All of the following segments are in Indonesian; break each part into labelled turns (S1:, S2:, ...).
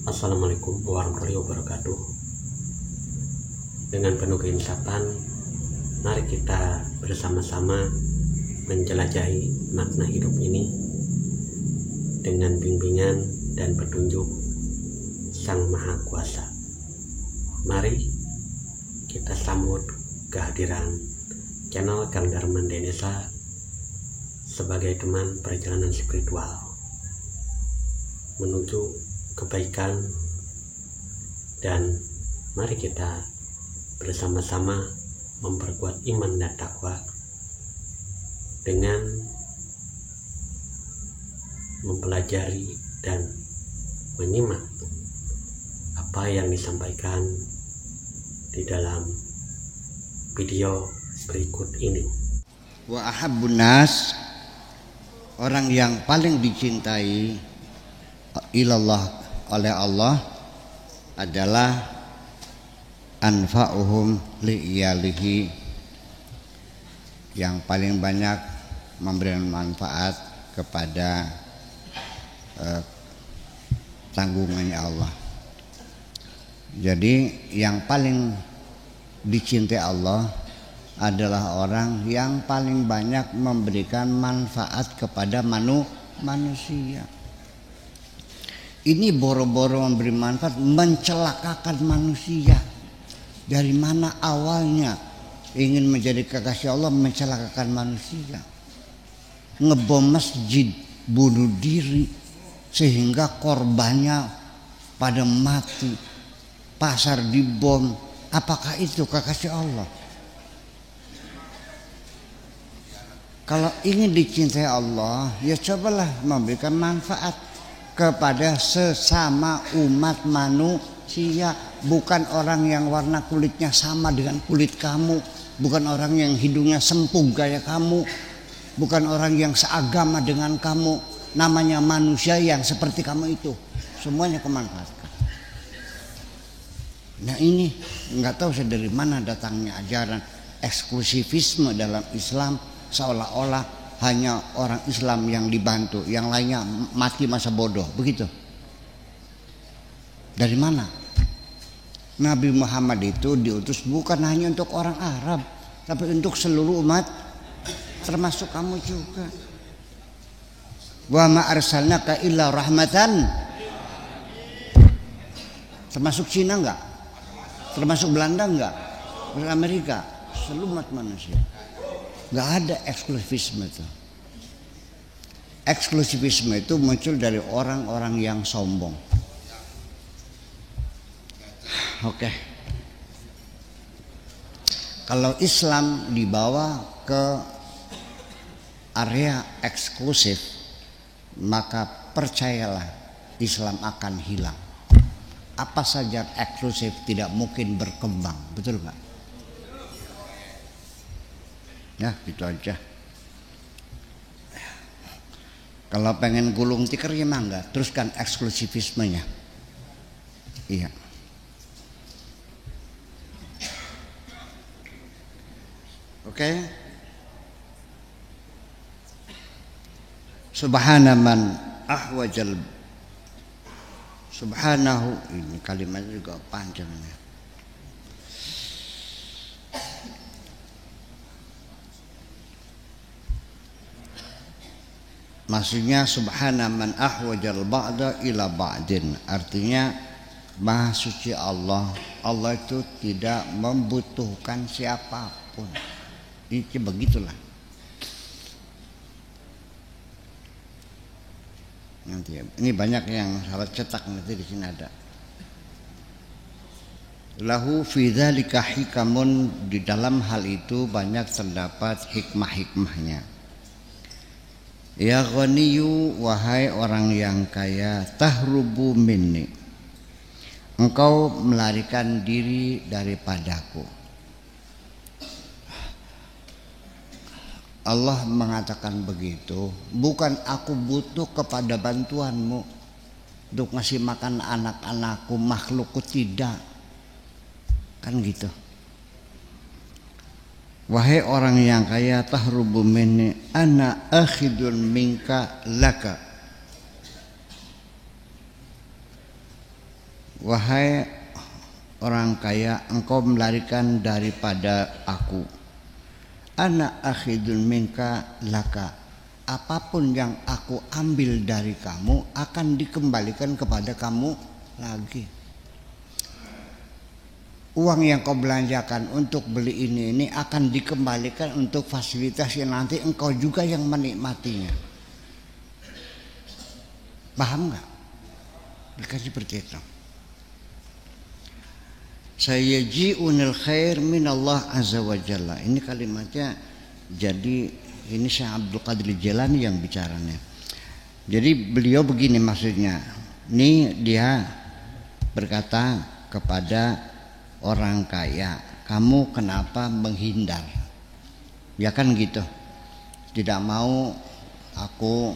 S1: Assalamualaikum warahmatullahi wabarakatuh. Dengan penuh keinsapan, mari kita bersama-sama menjelajahi makna hidup ini dengan bimbingan dan petunjuk Sang Maha Kuasa. Mari kita sambut kehadiran channel Kang Darman Denesa sebagai teman perjalanan spiritual menuju kebaikan, dan mari kita bersama-sama memperkuat iman dan takwa dengan mempelajari dan menyimak apa yang disampaikan di dalam video berikut ini.
S2: Wa ahabbun nas, orang yang paling dicintai ilallah oleh Allah adalah anfa'uhum li'iyalihi, yang paling banyak memberikan manfaat kepada tanggungannya Allah. Jadi yang paling dicintai Allah adalah orang yang paling banyak memberikan manfaat kepada manusia. Ini boro-boro memberi manfaat, mencelakakan manusia. Dari mana awalnya ingin menjadi kekasih Allah, mencelakakan manusia, ngebom masjid, bunuh diri sehingga korbannya pada mati, pasar dibom. Apakah itu kekasih Allah? Kalau ingin dicintai Allah, ya cobalah memberikan manfaat kepada sesama umat manusia. Bukan orang yang warna kulitnya sama dengan kulit kamu, bukan orang yang hidungnya sempung gaya kamu, bukan orang yang seagama dengan kamu. Namanya manusia yang seperti kamu itu, semuanya kemanfaatkan. Nah ini nggak tahu saya dari mana datangnya ajaran eksklusivisme dalam Islam, seolah-olah hanya orang Islam yang dibantu, yang lainnya mati masa bodoh, begitu. Dari mana? Nabi Muhammad itu diutus bukan hanya untuk orang Arab, tapi untuk seluruh umat, termasuk kamu juga. Wa ma arsalnaka illa rahmatan. Termasuk Cina enggak? Termasuk Belanda enggak? Termasuk Amerika? Seluruh umat manusia. Gak ada eksklusivisme itu. Eksklusivisme itu muncul dari orang-orang yang sombong. Oke. Kalau Islam dibawa ke area eksklusif, maka percayalah Islam akan hilang. Apa saja eksklusif tidak mungkin berkembang, betul nggak? Ya gitu aja. Kalau pengen gulung tikar ya mangga, teruskan eksklusivismenya. Iya. Oke. Subhanaman ahwajal. Subhanahu, ini kalimatnya juga panjang. Maksudnya subhana man ahwajal ba'da ila ba'din. Artinya Maha suci Allah. Allah itu tidak membutuhkan siapapun. Ini begitulah. Nanti ini banyak yang salah cetak, nanti di sini ada. Lahu fi dzalika hikamun, di dalam hal itu banyak terdapat hikmah-hikmahnya. Ya ghaniyu, wahai orang yang kaya, tahrubu minni, engkau melarikan diri daripadaku. Allah mengatakan begitu, bukan aku butuh kepada bantuanmu untuk ngasih makan anak-anakku, makhlukku, tidak. Kan gitu. Wahai orang yang kaya, tahrubu minni ana akhidun minka laka. wahai orang kaya, engkau melarikan daripada aku. Ana akhidun minka laka, apapun yang aku ambil dari kamu akan dikembalikan kepada kamu lagi. Uang yang kau belanjakan untuk beli ini akan dikembalikan untuk fasilitas yang nanti engkau juga yang menikmatinya. Paham nggak? Dikasih seperti itu. Sayaji'unil khair minallah azza wa jalla. Ini kalimatnya, jadi ini Syekh Abdul Qadir Jilani yang bicaranya. Jadi beliau begini maksudnya. Ini dia berkata kepada orang kaya, kamu kenapa menghindar? Ya kan gitu. Tidak mau aku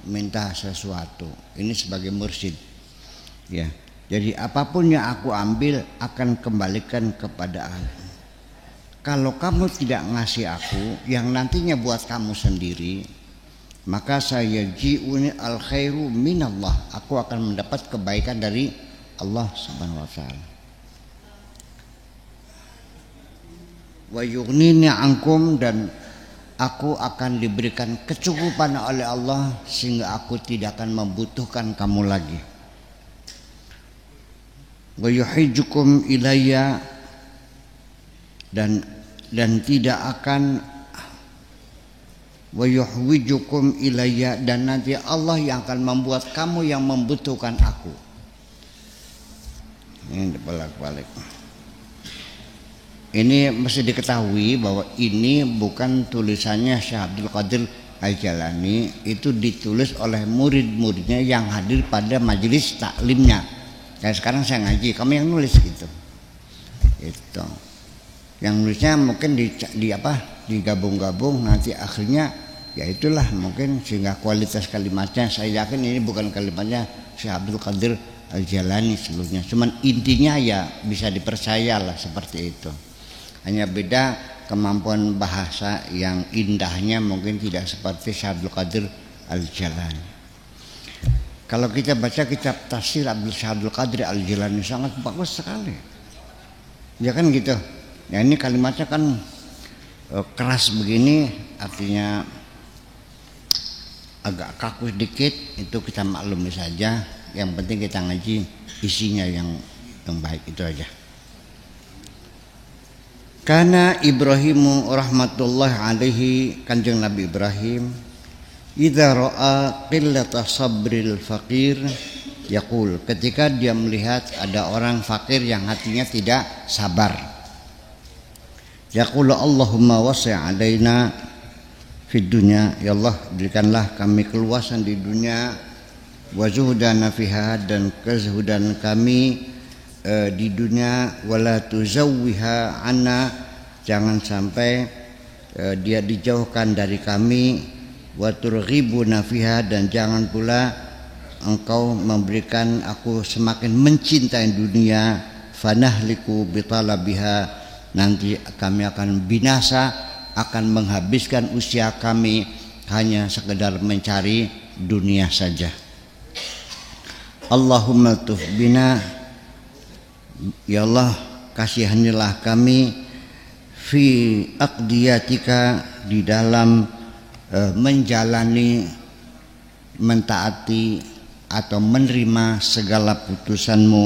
S2: minta sesuatu. Ini sebagai mursyid. Ya. Jadi apapun yang aku ambil akan kembalikan kepada aku. Kalau kamu tidak ngasih aku yang nantinya buat kamu sendiri, maka saya ji'uni al khairu minallah. Aku akan mendapat kebaikan dari Allah Subhanahu wa taala. Wa yughnini ankum, dan aku akan diberikan kecukupan oleh Allah sehingga aku tidak akan membutuhkan kamu lagi. Wa yuhijjukum ilayya, dan tidak akan wa yuhwijukum ilayya, dan nanti Allah yang akan membuat kamu yang membutuhkan aku. Ini bolak-balik. Ini mesti diketahui bahwa ini bukan tulisannya Syekh Abdul Qadir Al-Jilani, itu ditulis oleh murid-muridnya yang hadir pada majelis taklimnya. Kayak sekarang saya ngaji, kamu yang nulis gitu. Itu. Yang nulisnya mungkin digabung-gabung, nanti akhirnya ya itulah mungkin sehingga kualitas kalimatnya, saya yakin ini bukan kalimatnya Syekh Abdul Qadir Al-Jilani sebelumnya. Cuman intinya ya bisa dipercaya lah seperti itu. Hanya beda kemampuan bahasa yang indahnya mungkin tidak seperti Syekh Abdul Qadir Al-Jilani. Kalau kita baca kitab tafsir Syekh Abdul Qadir Al-Jilani sangat bagus sekali. Ya kan gitu. Ya ini kalimatnya kan keras begini, artinya agak kaku sedikit, itu kita maklumi saja. Yang penting kita ngaji isinya yang baik, itu aja. Karena Ibrahimu rahmatullah alaihi, kanjeng Nabi Ibrahim, idza ra'a qillata sabril faqir yaqul, ketika dia melihat ada orang fakir yang hatinya tidak sabar, yaqulu Allahumma wasi' alaina fid dunya, ya Allah berikanlah kami keluasan di dunia, wa zuhdana fiha, dan kezuhudan kami di dunia, wala tuzawwiha anna, jangan sampai dia dijauhkan dari kami, wa turghibuna fiha, dan jangan pula engkau memberikan aku semakin mencintai dunia, fanahliku bitalabiha, nanti kami akan binasa, akan menghabiskan usia kami hanya sekedar mencari dunia saja. Allahumma tuf bina, ya Allah kasihanilah kami, fi aqdiyatika, di dalam menjalani, mentaati atau menerima segala putusanmu,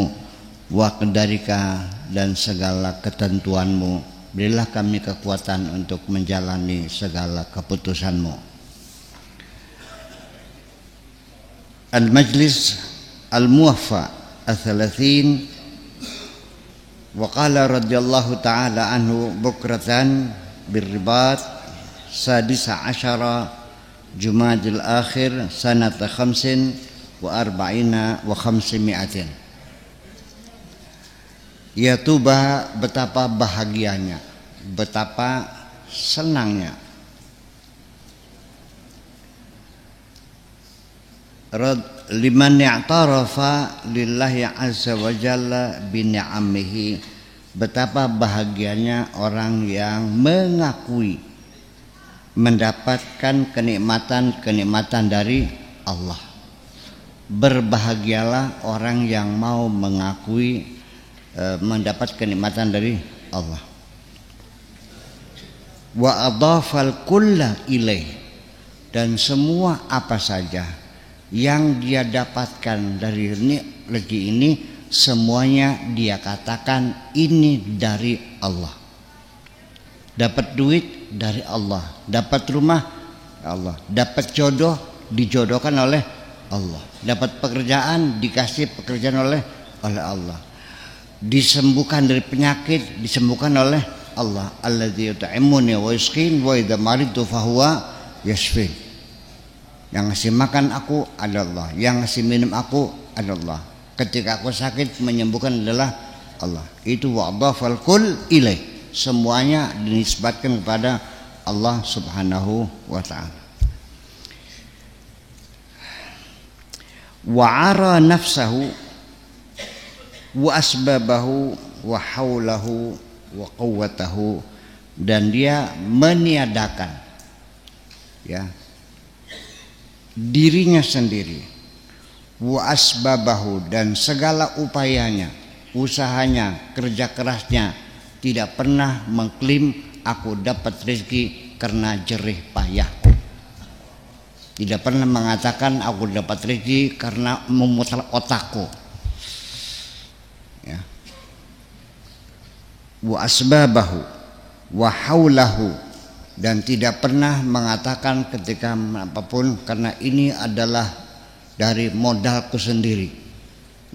S2: wa qadarika, dan segala ketentuanmu. Berilah kami kekuatan untuk menjalani segala keputusanmu. Al-Majlis Al-Muwaffa Al-Thalathin, wa qala radhiyallahu ta'ala anhu bukratan birribat sadisa asyara Jumadil akhir sanata khamsin wa arba'ina wa khamsimi'atin. Ya tuba, betapa bahagianya, betapa senangnya liman i'tarafa lillahi azza wa jalla bi ni'amihi, betapa bahagianya orang yang mengakui mendapatkan kenikmatan-kenikmatan dari Allah. berbahagialah orang yang mau mengakui mendapat kenikmatan dari Allah. Wa adhafal kulla ilaih, dan semua apa saja yang dia dapatkan dari rezeki ini semuanya dia katakan ini dari Allah. Dapat duit dari Allah, dapat rumah Allah, dapat jodoh dijodohkan oleh Allah, dapat pekerjaan dikasih pekerjaan oleh Allah, disembuhkan dari penyakit disembuhkan oleh Allah. Alladzi yut'imuni wa yusqin wa idza maridtu fahuwa yashfin. Yang ngasih makan aku adalah Allah, yang ngasih minum aku adalah Allah, ketika aku sakit menyembuhkan adalah Allah. Itu wa'dhafal kull ilaih, semuanya dinisbatkan kepada Allah Subhanahu wa ta'ala. Wa'ara nafsahu wa asbabahu wa haulahu wa quwwatahu, dan dia meniadakan ya dirinya sendiri, wa asbabahu, dan segala upayanya, usahanya, kerja kerasnya, tidak pernah mengklaim aku dapat rezeki karena jerih payahku. Tidak pernah mengatakan aku dapat rezeki karena memutar otakku. Ya. Wa asbabahu wa haulahu, dan tidak pernah mengatakan ketika apapun karena ini adalah dari modalku sendiri.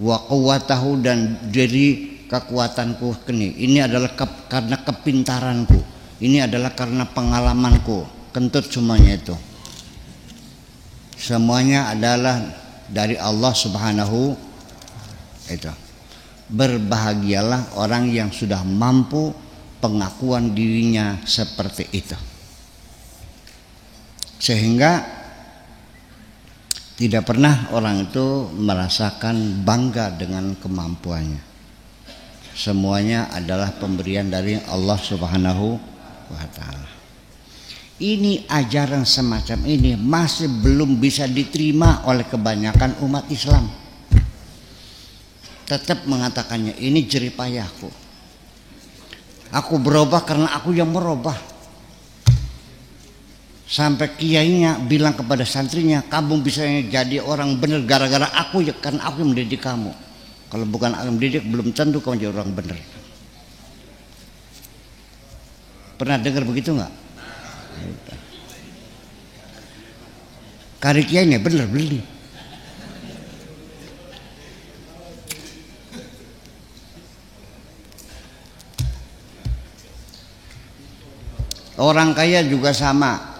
S2: Wa quwwatahu, dan dari kekuatanku ini adalah karena kepintaranku, ini adalah karena pengalamanku. Kentut semuanya itu. Semuanya adalah dari Allah Subhanahu itu. Berbahagialah orang yang sudah mampu pengakuan dirinya seperti itu, sehingga tidak pernah orang itu merasakan bangga dengan kemampuannya. Semuanya adalah pemberian dari Allah Subhanahu wa ta'ala. Ini ajaran semacam ini masih belum bisa diterima oleh kebanyakan umat Islam. Tetap mengatakannya ini jerih payahku. Aku berubah karena aku yang merubah. Sampai kiainya bilang kepada santrinya, kamu bisa jadi orang benar gara-gara aku ya, karena aku yang mendidik kamu. Kalau bukan aku mendidik belum tentu kamu jadi orang benar. Pernah dengar begitu nggak? Kari kiainya benar beli. Orang kaya juga sama,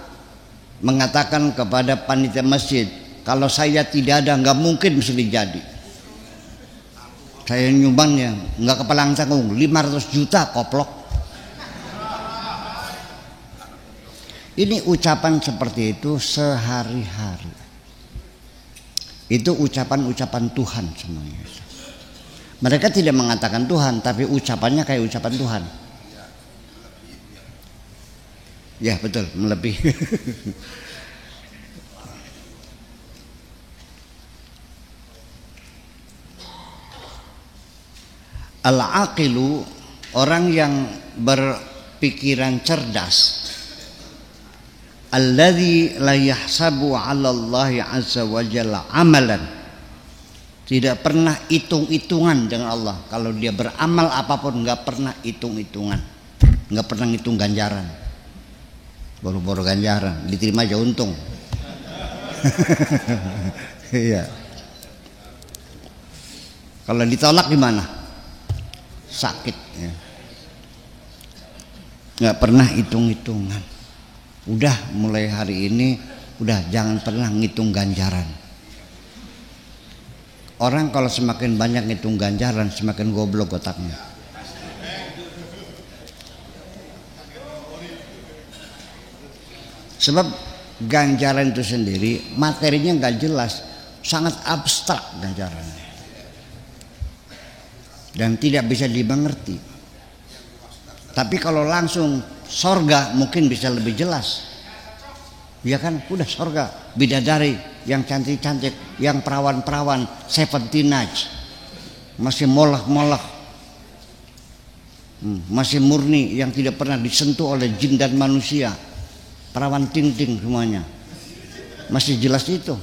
S2: mengatakan kepada panitia masjid, kalau saya tidak ada nggak mungkin bisa jadi. Saya nyumbangnya nggak kepalang tanggung 500 juta koplok. Ini ucapan seperti itu sehari-hari. Itu ucapan-ucapan Tuhan semuanya. Mereka tidak mengatakan Tuhan, tapi ucapannya kayak ucapan Tuhan. Ya betul, melebihi. Al-aqilu, orang yang berpikiran cerdas, alladzi la yahsabu 'ala Allah 'azza wa jalla amalan, tidak pernah hitung-hitungan dengan Allah. Kalau dia beramal apapun nggak pernah hitung-hitungan, nggak pernah ngitung ganjaran. Baru-baru ganjaran diterima aja untung. Iya. Kalau ditolak gimana? Sakit ya. Nggak pernah hitung-hitungan. Udah mulai hari ini udah jangan pernah ngitung ganjaran. Orang kalau semakin banyak ngitung ganjaran semakin goblok otaknya. Sebab ganjaran itu sendiri materinya nggak jelas, sangat abstrak ganjarannya dan tidak bisa dimengerti. Tapi kalau langsung sorga mungkin bisa lebih jelas. Ya kan, udah sorga, bidadari yang cantik-cantik, yang perawan-perawan, 17 masih molek-molek, masih murni, yang tidak pernah disentuh oleh jin dan manusia, perawan ting-ting semuanya, masih jelas itu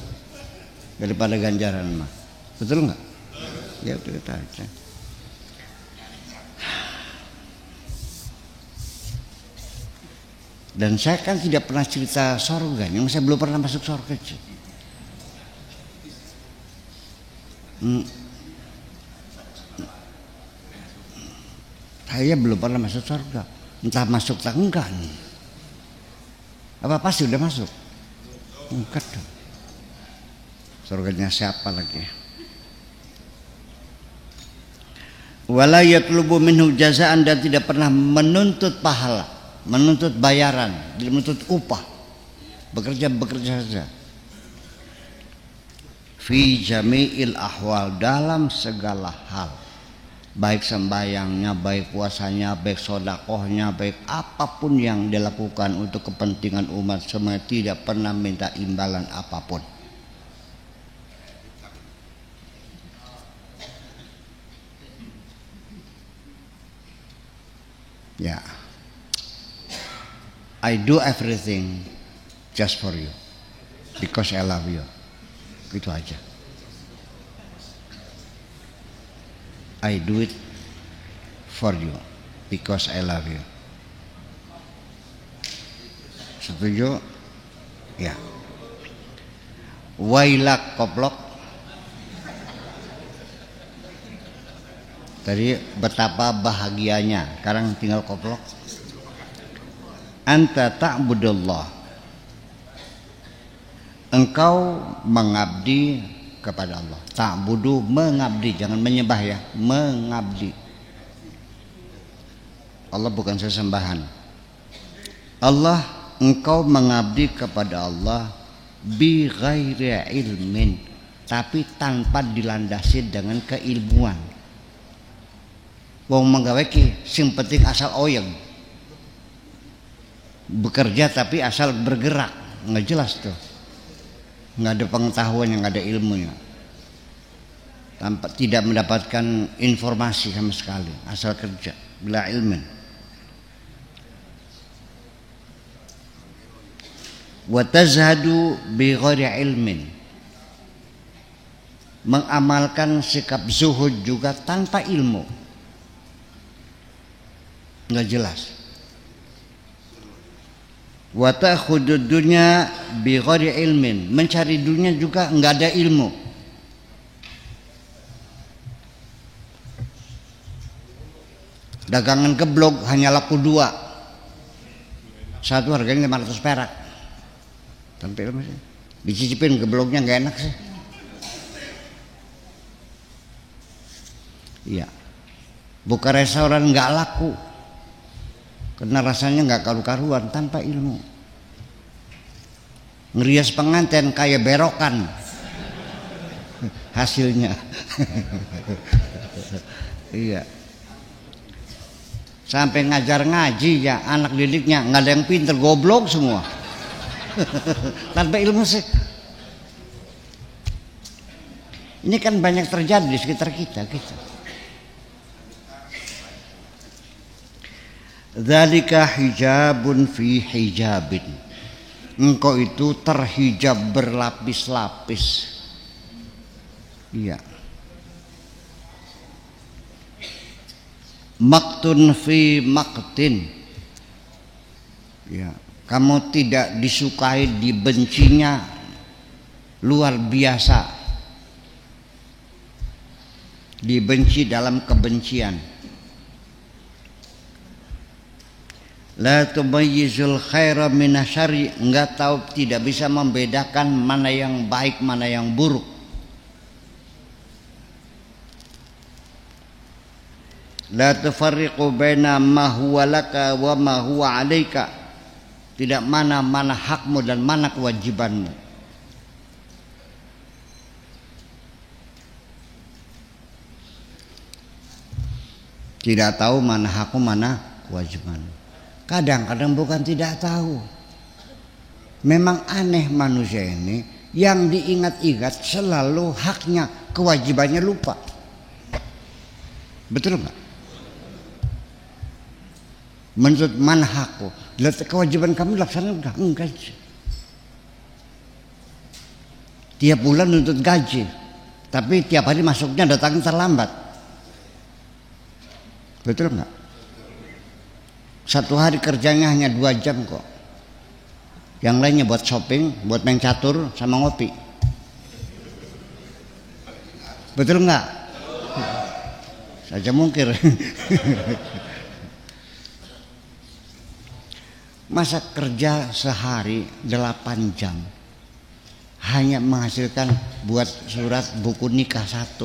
S2: daripada ganjaran mah. Betul nggak? Ya betul aja. Dan saya kan tidak pernah cerita sorga, yang saya belum pernah masuk sorga. Saya belum pernah masuk surga, entah masuk tak enggak nih. Apa pasti udah masuk? Enggak dong. Surganya siapa lagi? Wala yatlubu minhu jazaan, dan tidak pernah menuntut pahala, menuntut bayaran, menuntut upah. Bekerja saja. Fi jami'il ahwal, dalam segala hal, baik sembayangnya, baik puasanya, baik sodakohnya, baik apapun yang dilakukan untuk kepentingan umat, semua tidak pernah minta imbalan apapun. Ya, I do everything just for you because I love you. Itu aja. I do it for you because I love you. Setuju? Ya. Wailak koplok. Tadi betapa bahagianya, sekarang tinggal koplok. Anta ta'budullah, engkau mengabdi kepada Allah. Ta'budu, mengabdi, jangan menyembah ya, mengabdi. Allah bukan sesembahan. Allah, engkau mengabdi kepada Allah bi ghairi ilmin, tapi tanpa dilandasi dengan keilmuan. Wong menggawe ki sing penting asal oyeng. Bekerja tapi asal bergerak, nggak jelas tuh. Nggak ada pengetahuan, yang nggak ada ilmunya, tanpa tidak mendapatkan informasi sama sekali, asal kerja bila ilmin. Wa tazhadu bi ghairi ilmin, mengamalkan sikap zuhud juga tanpa ilmu, nggak jelas. Wa ta'khudud dunya bi ghairi ilmin, mencari dunia juga enggak ada ilmu. Dagangan geblog hanya laku 2, satu harganya 500 perak. Tampil masih dicicipin geblognya enggak enak sih. Iya, buka restoran enggak laku karena rasanya enggak karu-karuan, tanpa ilmu. Ngerias pengantin kayak berokan hasilnya. Iya, sampai ngajar ngaji ya anak didiknya nggak ada yang pinter, goblok semua. Tanpa ilmu sih. Ini kan banyak terjadi di sekitar kita gitu. Dzalika hijabun fi hijabin, engkau itu terhijab berlapis-lapis. Iya. Maktun fi maktin, ya, kamu tidak disukai, dibencinya luar biasa, dibenci dalam kebencian. La tumayyizul khaira minasyari, enggak tahu, tidak bisa membedakan mana yang baik mana yang buruk. La tufarriqu baina ma huwa laka wa ma huwa 'alaika, tidak mana hakmu dan mana kewajibanmu. Tidak tahu mana hakmu mana kewajibanmu. Kadang-kadang bukan tidak tahu, memang aneh manusia ini, Yang diingat-ingat selalu haknya, kewajibannya lupa. Betul nggak? Menurut manhaqku, kewajiban kamu laksanakan enggak? Tiap bulan nuntut gaji, tapi tiap hari masuknya datang terlambat. Betul nggak? Satu hari kerjanya hanya 2 jam kok. Yang lainnya buat shopping, buat main catur, sama ngopi. Betul nggak? Saja mungkir. Masa kerja sehari 8 jam hanya menghasilkan buat surat buku nikah 1,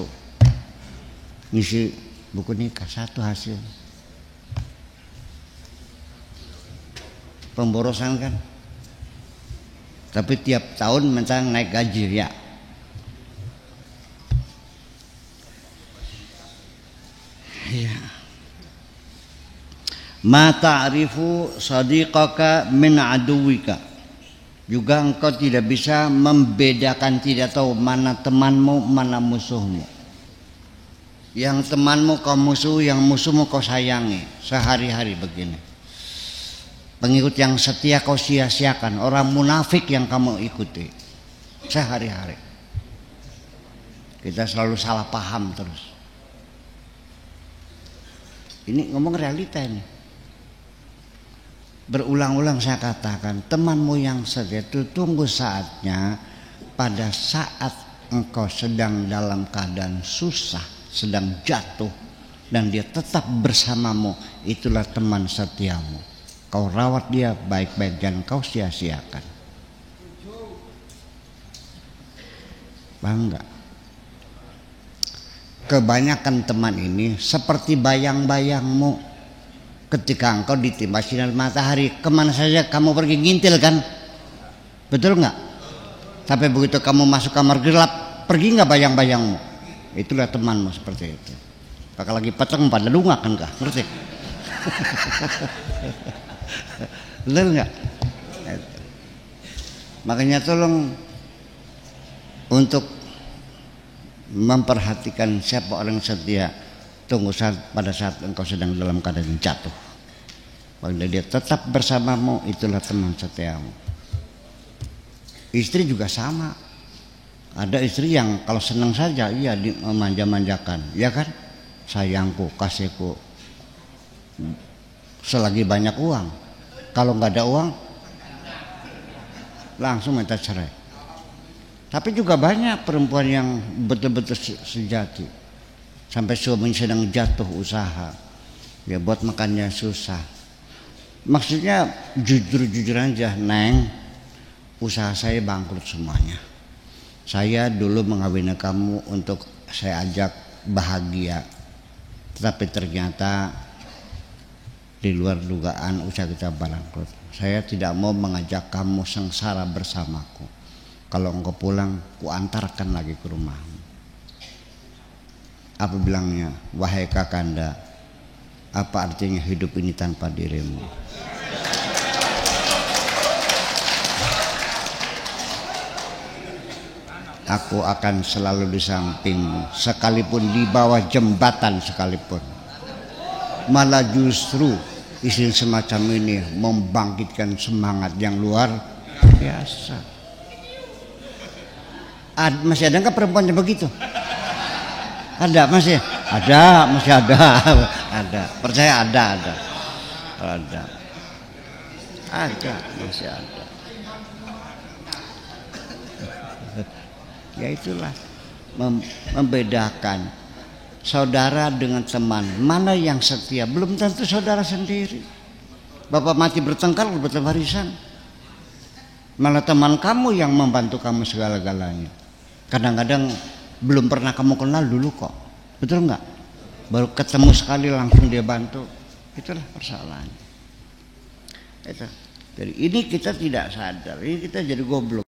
S2: ngisi buku nikah 1 hasil. Pemborosan kan? Tapi tiap tahun mentang naik gaji ya. Ya. Ma ta'rifu sadiqaka min aduwika. Juga engkau tidak bisa membedakan, tidak tahu mana temanmu, mana musuhmu. Yang temanmu kau musuh, yang musuhmu kau sayangi. Sehari-hari begini. Pengikut yang setia kau sia-siakan, orang munafik yang kamu ikuti. Sehari-hari. Kita selalu salah paham terus. Ini ngomong realita ini. Berulang-ulang saya katakan, temanmu yang setia itu tunggu saatnya pada saat engkau sedang dalam keadaan susah, sedang jatuh, dan dia tetap bersamamu, itulah teman setiamu. Kau rawat dia baik-baik, jangan kau sia-siakan. Bangga. Kebanyakan teman ini seperti bayang-bayangmu. Ketika engkau ditimpa sinar matahari, kemana saja kamu pergi ngintil kan? Betul nggak? Tapi begitu kamu masuk kamar gelap, pergi nggak bayang-bayangmu? Itulah temanmu seperti itu. Bakal lagi peteng pada lunga kan kah? Ngerti? Betul nggak? Makanya tolong untuk memperhatikan siapa orang setia. Tunggu pada saat engkau sedang dalam keadaan jatuh. Bila dia tetap bersamamu, itulah teman setiamu. Istri juga sama. Ada istri yang kalau senang saja, iya memanja-manjakan, ya kan? Sayangku, kasihku. Selagi banyak uang. Kalau nggak ada uang, langsung minta cerai. Tapi juga banyak perempuan yang betul-betul sejati. Sampai suami sedang jatuh usaha, ya buat makannya susah. Maksudnya jujur-jujur aja, Neng, usaha saya bangkrut semuanya. Saya dulu mengawini kamu untuk saya ajak bahagia, tetapi ternyata di luar dugaan usaha kita bangkrut. Saya tidak mau mengajak kamu sengsara bersamaku. Kalau engkau pulang, ku antarkan lagi ke rumahmu. Apa bilangnya? Wahai kakanda, apa artinya hidup ini tanpa dirimu? Aku akan selalu di sampingmu, sekalipun di bawah jembatan sekalipun. Malah justru istilah semacam ini membangkitkan semangat yang luar biasa. Masih ada nggak perempuan yang begitu? Ada masih? Ada, masih ada. Ada. Percaya ada. Ada. Ada, masih ada. Ya itulah membedakan saudara dengan teman. Mana yang setia? Belum tentu saudara sendiri. Bapak mati bertengkar dapat warisan. Malah teman kamu yang membantu kamu segala-galanya. Kadang-kadang belum pernah kamu kenal dulu kok, betul nggak? Baru ketemu sekali langsung dia bantu, itulah persoalannya. Itu. Jadi ini kita tidak sadar, ini kita jadi goblok.